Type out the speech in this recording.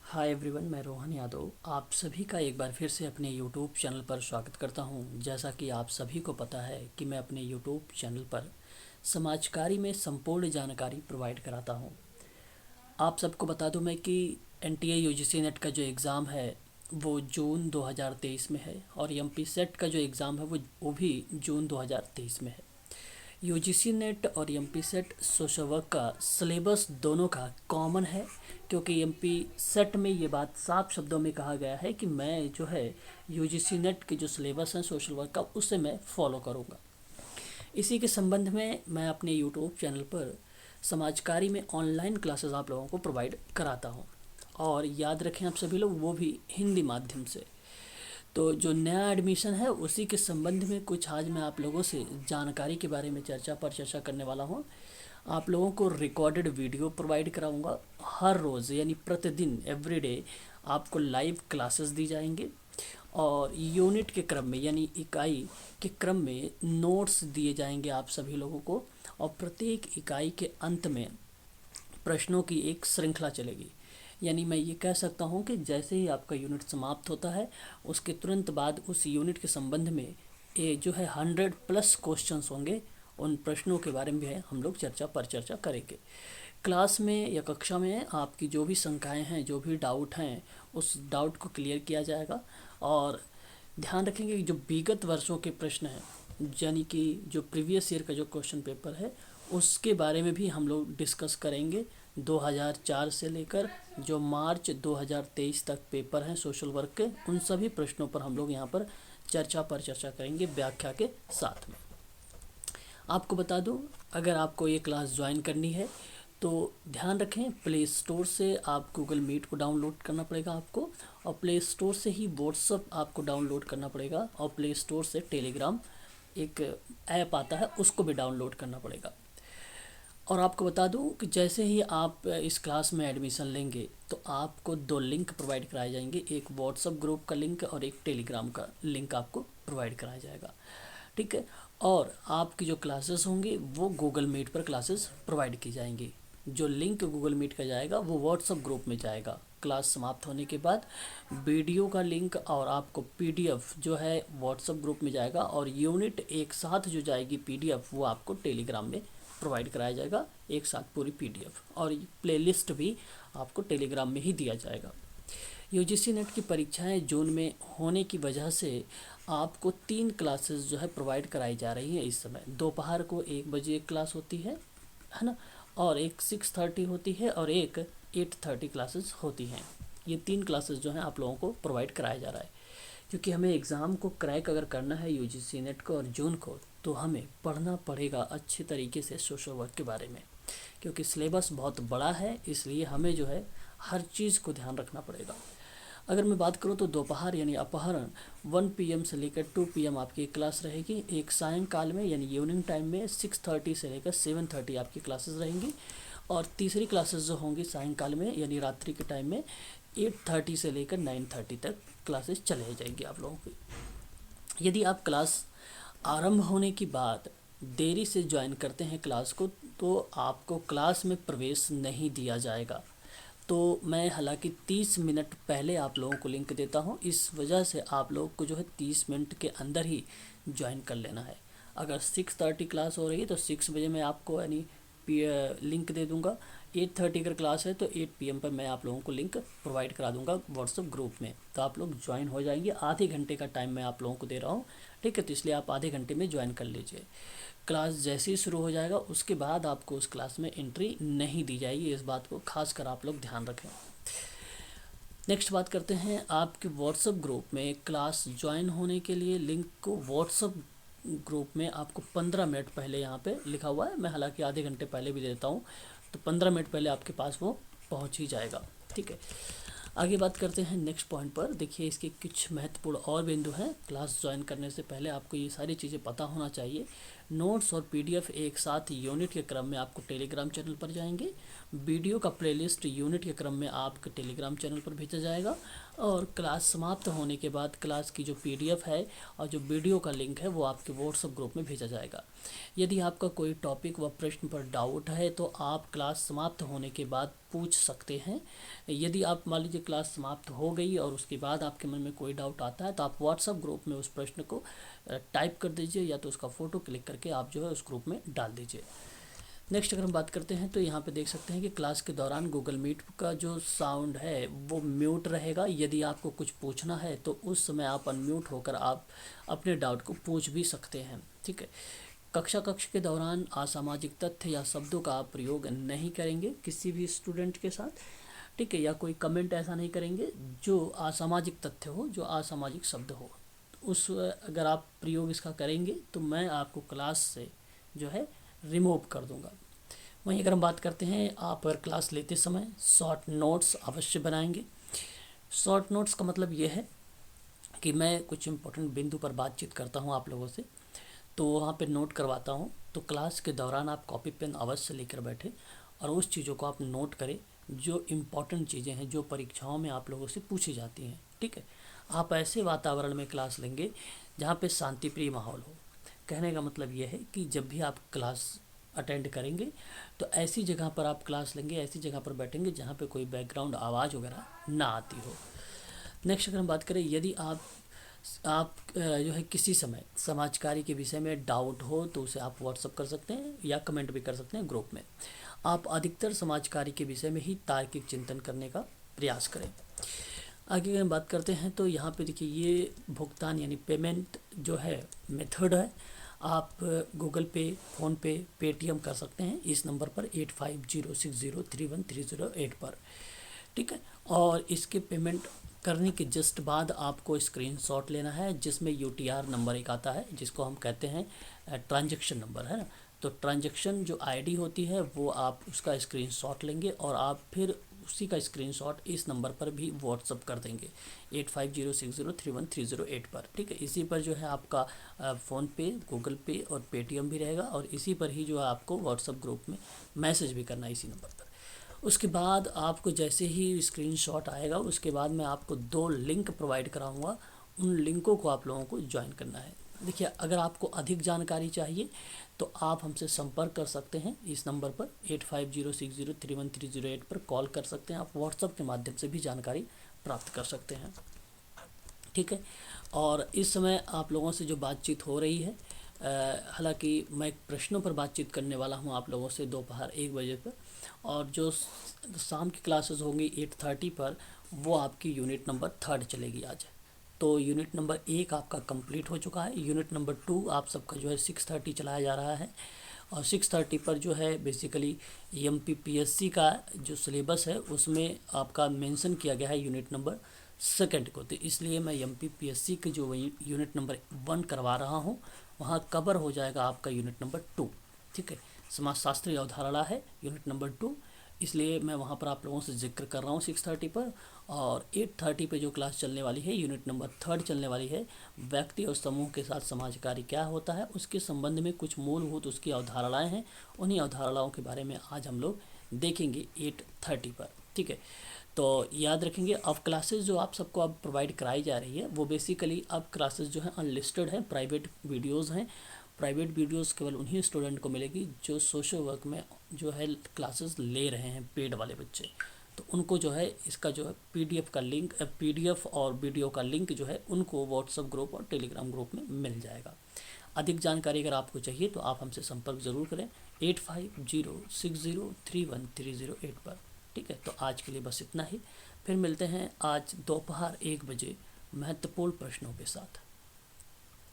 Hi everyone, मैं रोहन यादव आप सभी का एक बार फिर से अपने यूट्यूब चैनल पर स्वागत करता हूं। जैसा कि आप सभी को पता है कि मैं अपने यूट्यूब चैनल पर समाजकारी में संपूर्ण जानकारी प्रोवाइड कराता हूं। आप सबको बता दूं मैं कि एनटीए यूजीसी नेट का जो एग्ज़ाम है वो जून 2023 में है और एमपी सेट का जो एग्ज़ाम है वो भी जून 2023 में है। यूजीसी नेट और एमपी सेट सोशल वर्क का सिलेबस दोनों का कॉमन है, क्योंकि एमपी सेट में ये बात साफ शब्दों में कहा गया है कि मैं जो है यूजीसी नेट के जो सिलेबस है सोशल वर्क का उसे मैं फॉलो करूँगा। इसी के संबंध में मैं अपने यूट्यूब चैनल पर समाजकारी में ऑनलाइन क्लासेस आप लोगों को प्रोवाइड कराता हूँ, और याद रखें आप सभी लोग, वो भी हिंदी माध्यम से। तो जो नया एडमिशन है उसी के संबंध में कुछ आज मैं आप लोगों से जानकारी के बारे में चर्चा करने वाला हूँ। आप लोगों को रिकॉर्डेड वीडियो प्रोवाइड कराऊंगा हर रोज़, यानी प्रतिदिन एवरीडे आपको लाइव क्लासेस दी जाएंगे, और यूनिट के क्रम में यानी इकाई के क्रम में नोट्स दिए जाएंगे आप सभी लोगों को, और प्रत्येक इकाई के अंत में प्रश्नों की एक श्रृंखला चलेगी। यानी मैं ये कह सकता हूँ कि जैसे ही आपका यूनिट समाप्त होता है उसके तुरंत बाद उस यूनिट के संबंध में ये जो है 100+ क्वेश्चंस होंगे। उन प्रश्नों के बारे में भी हम लोग चर्चा करेंगे। क्लास में या कक्षा में आपकी जो भी शंकाएं हैं, जो भी डाउट हैं, उस डाउट को क्लियर किया जाएगा। और ध्यान रखेंगे कि जो विगत वर्षों के प्रश्न हैं, यानी कि जो प्रीवियस ईयर का जो क्वेश्चन पेपर है उसके बारे में भी हम लोग डिस्कस करेंगे। 2004 से लेकर जो मार्च 2023 तक पेपर हैं सोशल वर्क के, उन सभी प्रश्नों पर हम लोग यहाँ पर चर्चा करेंगे व्याख्या के साथ में। आपको बता दूं, अगर आपको ये क्लास ज्वाइन करनी है तो ध्यान रखें, प्ले स्टोर से आप गूगल मीट को डाउनलोड करना पड़ेगा आपको, और प्ले स्टोर से ही व्हाट्सअप आपको डाउनलोड करना पड़ेगा, और प्ले स्टोर से टेलीग्राम एक ऐप आता है उसको भी डाउनलोड करना पड़ेगा। और आपको बता दूं कि जैसे ही आप इस क्लास में एडमिशन लेंगे तो आपको 2 लिंक प्रोवाइड कराए जाएंगे, एक व्हाट्सअप ग्रुप का लिंक और एक टेलीग्राम का लिंक आपको प्रोवाइड कराया जाएगा, ठीक है। और आपकी जो क्लासेस होंगी वो गूगल मीट पर क्लासेस प्रोवाइड की जाएंगी। जो लिंक गूगल मीट का जाएगा वो व्हाट्सअप ग्रुप में जाएगा। क्लास समाप्त होने के बाद वीडियो का लिंक और आपको पीडीएफ जो है व्हाट्सअप ग्रुप में जाएगा, और यूनिट एक साथ जो जाएगी पीडीएफ वो आपको टेलीग्राम में प्रोवाइड कराया जाएगा एक साथ पूरी पीडीएफ, और प्लेलिस्ट भी आपको टेलीग्राम में ही दिया जाएगा। यूजीसी नेट की परीक्षाएं जून में होने की वजह से आपको 3 क्लासेस जो है प्रोवाइड कराई जा रही हैं इस समय। दोपहर को 1 बजे एक क्लास होती है ना, और एक 6:30 होती है, और एक 8:30 क्लासेस होती हैं। ये 3 क्लासेस जो हैं आप लोगों को प्रोवाइड कराया जा रहा है, क्योंकि हमें एग्ज़ाम को क्रैक अगर करना है यूजीसी नेट को और जून को, तो हमें पढ़ना पड़ेगा अच्छे तरीके से सोशल वर्क के बारे में, क्योंकि सिलेबस बहुत बड़ा है, इसलिए हमें जो है हर चीज़ को ध्यान रखना पड़ेगा। अगर मैं बात करूं तो दोपहर यानी अपहरण 1 PM से लेकर 2 PM आपकी क्लास रहेगी। एक सायंकाल में यानी इवनिंग टाइम में 6:30 से लेकर 7:30 आपकी क्लासेस रहेंगी, और तीसरी क्लासेस जो होंगी सायंकाल में यानी रात्रि के टाइम में 8:30 से लेकर 9:30 तक क्लासेस चले जाएंगी आप लोगों की। यदि आप क्लास आरंभ होने की बाद देरी से ज्वाइन करते हैं क्लास को, तो आपको क्लास में प्रवेश नहीं दिया जाएगा। तो मैं हालांकि 30 मिनट पहले आप लोगों को लिंक देता हूं, इस वजह से आप लोग को जो है 30 मिनट के अंदर ही ज्वाइन कर लेना है। अगर 6:30 क्लास हो रही है तो 6 बजे मैं आपको यानी लिंक दे दूंगा। 8:30 अगर क्लास है तो 8 PM पर मैं आप लोगों को लिंक प्रोवाइड करा दूंगा व्हाट्सअप ग्रुप में, तो आप लोग ज्वाइन हो जाएंगे। आधे घंटे का टाइम मैं आप लोगों को दे रहा हूँ, ठीक है, तो इसलिए आप आधे घंटे में ज्वाइन कर लीजिए। क्लास जैसे ही शुरू हो जाएगा उसके बाद आपको उस क्लास में एंट्री नहीं दी जाएगी, इस बात को खास कर आप लोग ध्यान रखें। नेक्स्ट बात करते हैं, आपके व्हाट्सअप ग्रुप में क्लास ज्वाइन होने के लिए लिंक को व्हाट्सअप ग्रुप में आपको 15 मिनट पहले यहाँ पे लिखा हुआ है, मैं हालांकि आधे घंटे पहले भी देता हूँ, तो 15 मिनट पहले आपके पास वो पहुँच ही जाएगा, ठीक है। आगे बात करते हैं नेक्स्ट पॉइंट पर। देखिए, इसके कुछ महत्वपूर्ण और बिंदु हैं। क्लास ज्वाइन करने से पहले आपको ये सारी चीज़ें पता होना चाहिए। नोट्स और पीडीएफ एक साथ यूनिट के क्रम में आपको टेलीग्राम चैनल पर जाएंगे। वीडियो का प्लेलिस्ट यूनिट के क्रम में आपके टेलीग्राम चैनल पर भेजा जाएगा और क्लास समाप्त होने के बाद क्लास की जो पीडीएफ है और जो वीडियो का लिंक है वो आपके व्हाट्सएप ग्रुप में भेजा जाएगा। यदि आपका कोई टॉपिक व प्रश्न पर डाउट है तो आप क्लास समाप्त होने के बाद पूछ सकते हैं। यदि आप मान लीजिए क्लास समाप्त हो गई और उसके बाद आपके मन में कोई डाउट आता है तो आप व्हाट्सएप ग्रुप में उस प्रश्न को टाइप कर दीजिए या तो उसका फ़ोटो क्लिक करके आप जो है उस ग्रुप में डाल दीजिए। नेक्स्ट अगर हम बात करते हैं तो यहाँ पे देख सकते हैं कि क्लास के दौरान गूगल मीट का जो साउंड है वो म्यूट रहेगा। यदि आपको कुछ पूछना है तो उस समय आप अनम्यूट होकर आप अपने डाउट को पूछ भी सकते हैं। ठीक है। कक्ष के दौरान असामाजिक तथ्य या शब्दों का आप प्रयोग नहीं करेंगे किसी भी स्टूडेंट के साथ। ठीक है। या कोई कमेंट ऐसा नहीं करेंगे जो असामाजिक तथ्य हो, जो असामाजिक शब्द हो। उस अगर आप प्रयोग इसका करेंगे तो मैं आपको क्लास से जो है रिमूव कर दूंगा। वहीं अगर हम बात करते हैं आप अगर क्लास लेते समय शॉर्ट नोट्स अवश्य बनाएंगे। शॉर्ट नोट्स का मतलब ये है कि मैं कुछ इंपॉर्टेंट बिंदु पर बातचीत करता हूँ आप लोगों से तो वहाँ पे नोट करवाता हूँ। तो क्लास के दौरान आप कॉपी पेन अवश्य लेकर बैठे और उस चीज़ों को आप नोट करें जो इम्पॉर्टेंट चीज़ें हैं जो परीक्षाओं में आप लोगों से पूछी जाती हैं। ठीक है। आप ऐसे वातावरण में क्लास लेंगे जहाँ पे शांतिप्रिय माहौल हो। कहने का मतलब ये है कि जब भी आप क्लास अटेंड करेंगे तो ऐसी जगह पर आप क्लास लेंगे, ऐसी जगह पर बैठेंगे जहाँ पे कोई बैकग्राउंड आवाज़ वगैरह ना आती हो। नेक्स्ट अगर हम बात करें यदि आप जो है किसी समय समाजकारी के विषय में डाउट हो तो उसे आप व्हाट्सअप कर सकते हैं या कमेंट भी कर सकते हैं ग्रुप में। आप अधिकतर समाजकारी के विषय में ही तार्किक चिंतन करने का प्रयास करें। आगे अगर हम बात करते हैं तो यहाँ पे देखिए ये भुगतान यानी पेमेंट जो है मेथड है। आप गूगल पे, फ़ोनपे, पेटीएम कर सकते हैं इस नंबर पर 8506031308 पर। ठीक है। और इसके पेमेंट करने के जस्ट बाद आपको स्क्रीनशॉट लेना है जिसमें यूटीआर नंबर एक आता है जिसको हम कहते हैं ट्रांजैक्शन नंबर, है ना। तो ट्रांजैक्शन जो आईडी होती है वो आप उसका स्क्रीनशॉट लेंगे और आप फिर उसी का स्क्रीनशॉट इस नंबर पर भी व्हाट्सअप कर देंगे 8506031308 पर। ठीक है। इसी पर जो है आपका फ़ोनपे, गूगल पे और पेटीएम भी रहेगा और इसी पर ही जो है आपको व्हाट्सअप ग्रुप में मैसेज भी करना है इसी नंबर पर। उसके बाद आपको जैसे ही स्क्रीनशॉट आएगा उसके बाद मैं आपको 2 लिंक प्रोवाइड कराऊंगा। उन लिंकों को आप लोगों को ज्वाइन करना है। देखिए अगर आपको अधिक जानकारी चाहिए तो आप हमसे संपर्क कर सकते हैं इस नंबर पर 8506031308 पर कॉल कर सकते हैं। आप व्हाट्सएप के माध्यम से भी जानकारी प्राप्त कर सकते हैं। ठीक है। और इस समय आप लोगों से जो बातचीत हो रही है हालांकि मैं प्रश्नों पर बातचीत करने वाला हूं आप लोगों से दोपहर 1 बजे पर और जो शाम की क्लासेस होंगी 8:30 पर वो आपकी यूनिट नंबर 3 चलेगी आज। तो यूनिट नंबर 1 आपका कंप्लीट हो चुका है। यूनिट नंबर 2 आप सबका जो है 6:30 चलाया जा रहा है और 6:30 पर जो है बेसिकली MPPSC का जो सिलेबस है उसमें आपका मेंशन किया गया है यूनिट नंबर 2 को। तो इसलिए मैं MPPSC के जो यूनिट नंबर 1 करवा रहा हूँ वहाँ कवर हो जाएगा आपका यूनिट नंबर 2। ठीक है। समाजशास्त्री अवधारणा है यूनिट नंबर 2, इसलिए मैं वहाँ पर आप लोगों से जिक्र कर रहा हूँ 6:30 पर। और 8:30 पे जो क्लास चलने वाली है यूनिट नंबर 3 चलने वाली है व्यक्ति और समूह के साथ समाज कार्य क्या होता है उसके संबंध में कुछ मूलभूत उसकी अवधारणाएं हैं। उन्हीं अवधारणाओं के बारे में आज हम लोग देखेंगे 8:30 पर। ठीक है। तो याद रखेंगे अब क्लासेस जो आप सबको अब प्रोवाइड कराई जा रही है वो बेसिकली अब क्लासेस जो है अनलिस्टेड है, प्राइवेट वीडियोज़ हैं। प्राइवेट वीडियोस केवल उन्हीं स्टूडेंट को मिलेगी जो सोशल वर्क में जो है क्लासेस ले रहे हैं पेड वाले बच्चे। तो उनको जो है इसका जो है पीडीएफ का लिंक, पीडीएफ और वीडियो का लिंक जो है उनको व्हाट्सएप ग्रुप और टेलीग्राम ग्रुप में मिल जाएगा। अधिक जानकारी अगर आपको चाहिए तो आप हमसे संपर्क ज़रूर करें 8506031308 पर। ठीक है। तो आज के लिए बस इतना ही। फिर मिलते हैं आज दोपहर 1 बजे महत्वपूर्ण प्रश्नों के साथ।